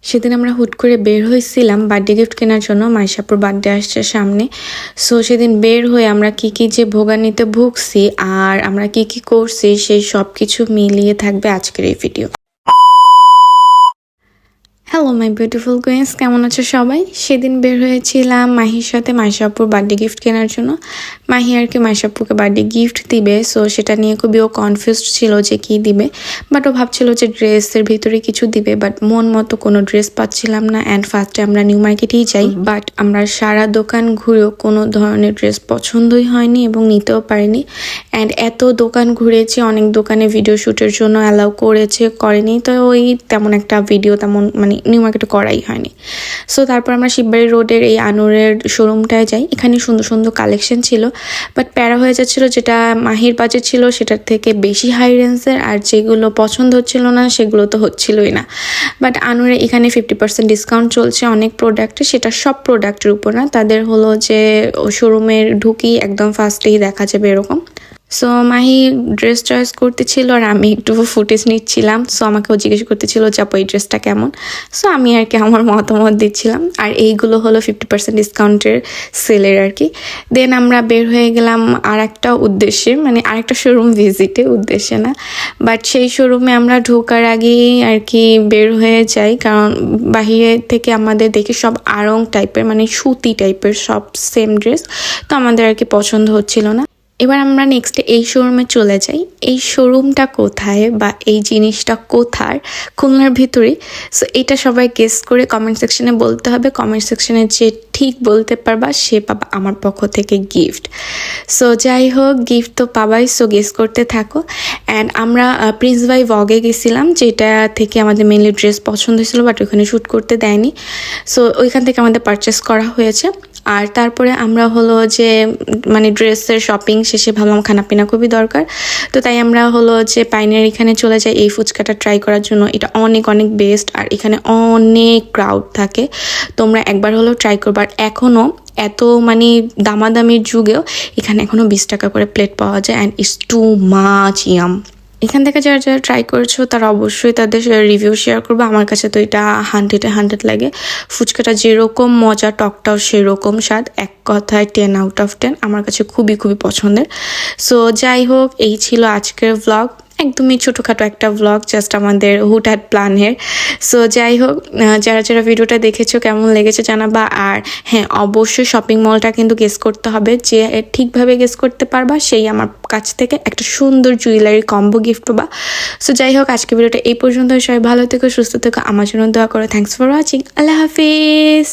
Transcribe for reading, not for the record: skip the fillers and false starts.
সেদিন আমরা হুট করে বের হয়েছিলাম বার্থডে গিফট কেনার জন্য। মাইশাপুর বার্থডে আসছে সামনে। সো সেদিন বের হয়ে আমরা কি যে ভোগান্তিতে ভুগছি আর আমরা কি করছি সেই সব কিছু মিলিয়ে থাকবে আজকের এই video. Hello my beautiful queens, কেমন আছো সবাই? সেদিন বের হয়েছিলাম মাহির সাথে মাইশাপুর বার্থডে গিফট কেনার জন্য। মাহি আর কি মাইশাপুকে বার্থডে গিফট দিবে, সো সেটা নিয়ে খুবই ও কনফিউজড ছিল যে কি দিবে। বাট ও ভাবছিল যে ড্রেসের ভিতরে কিছু দিবে, বাট মন মতো কোনো ড্রেস পাচ্ছিলাম না। অ্যান্ড ফার্স্টে আমরা নিউ মার্কেটেই যাই, বাট আমরা সারা দোকান ঘুরেও কোনো ধরনের ড্রেস পছন্দই হয়নি এবং নিতেও পারিনি। অ্যান্ড এত দোকান ঘুরেছি, অনেক দোকানে ভিডিও শ্যুটের জন্য অ্যালাউ করেনি, তো ওই তেমন একটা ভিডিও তেমন নিউ মার্কেটে করাই হয়নি। সো তারপর আমরা শিববাড়ি রোডের এই আনুরের শোরুমটায় যাই। এখানে সুন্দর সুন্দর কালেকশন ছিল, বাট প্যারা হয়ে যাচ্ছিলো যেটা মাহির বাজেট ছিল সেটার থেকে বেশি হাই রেঞ্জের, আর যেগুলো পছন্দ হচ্ছিল না সেগুলো তো হচ্ছিলই না। বাট আনুরে এখানে 50% ডিসকাউন্ট চলছে অনেক প্রোডাক্টে, সেটা সব প্রোডাক্টের উপর না, তাদের হলো যে শোরুমের ঢুকি একদম ফার্স্টেই দেখা যাবে এরকম। সো মাহি ড্রেস চয়েস করতেছিল আর আমি একটু ফুটেজ নিচ্ছিলাম। সো আমাকেও জিজ্ঞেস করতেছিল যে আপু এই ড্রেসটা কেমন। সো আমি আর কি আমার মতামত দিচ্ছিলাম। আর এইগুলো হলো 50% ডিসকাউন্টের সেলের আর কি। দেন আমরা বের হয়ে গেলাম আর একটা উদ্দেশ্যে, আর একটা শোরুম ভিজিটে, উদ্দেশ্যে না। বাট সেই শোরুমে আমরা ঢোকার আগেই আর কি বের হয়ে যাই, কারণ বাহিরে থেকে আমাদের দেখে সব আড়ং টাইপের সুতি টাইপের সব সেম ড্রেস, তো আমাদের আর কি পছন্দ হচ্ছিল না। এবার আমরা নেক্সটে এই শোরুমে চলে যাই। এই শোরুমটা কোথায় বা এই জিনিসটা কোথার? খুলনার ভিতরেই। সো এটা সবাই গেস করে কমেন্ট সেকশনে বলতে হবে। কমেন্ট সেকশনে যে ঠিক বলতে পারবা সে পাবা আমার পক্ষ থেকে গিফট। সো যাই হোক, গিফট তো পাবাই, সো গেস করতে থাকো। অ্যান্ড আমরা প্রিন্স বাই ভগে গেছিলাম, যেটা থেকে আমাদের মেনলি ড্রেস পছন্দ হয়েছিল, বাট ওইখানে শ্যুট করতে দেয়নি। সো ওইখান থেকে আমাদের পারচেস করা হয়েছে। আর তারপরে আমরা হলো যে ড্রেসের শপিং শেষে ভাবলাম খানাপিনা খুবই দরকার, তো তাই আমরা হলো যে পাইনের এখানে চলে যাই এই ফুচকাটা ট্রাই করার জন্য। এটা অনেক অনেক বেস্ট, আর এখানে অনেক ক্রাউড থাকে, তোমরা একবার হলো ট্রাই করবার। এখনও এত দামাদামির যুগেও এখানে এখনও 20 টাকা করে প্লেট পাওয়া যায়, and it's too much yum. এখান থেকে যারা যারা ট্রাই করেছো তারা অবশ্যই তাদের রিভিউ শেয়ার করবে। আমার কাছে তো এটা 100 লাগে। ফুচকাটা যেরকম মজা, টকটাও সেরকম স্বাদ, এক কথায় 10 out of 10 আমার কাছে খুবই খুবই পছন্দের। সো যাই হোক, এই ছিল আজকের ভ্লগ, একদমই ছোটোখাটো একটা ভ্লগ, জাস্ট আমাদের হুটহাট প্ল্যানের। সো যাই হোক, যারা যারা ভিডিওটা দেখেছো কেমন লেগেছে জানাবা। আর হ্যাঁ, অবশ্যই শপিং মলটা কিন্তু গেস করতে হবে, যে ঠিকভাবে গেস করতে পারবা সেই আমার কাছ থেকে একটা সুন্দর জুয়েলারি কম্বো গিফট পাবা। সো যাই হোক, আজকে ভিডিওটা এই পর্যন্ত। সবাই ভালো থেকো, সুস্থ থেকো, আমার জন্য দোয়া করো। Thanks for watching. Allah Hafiz.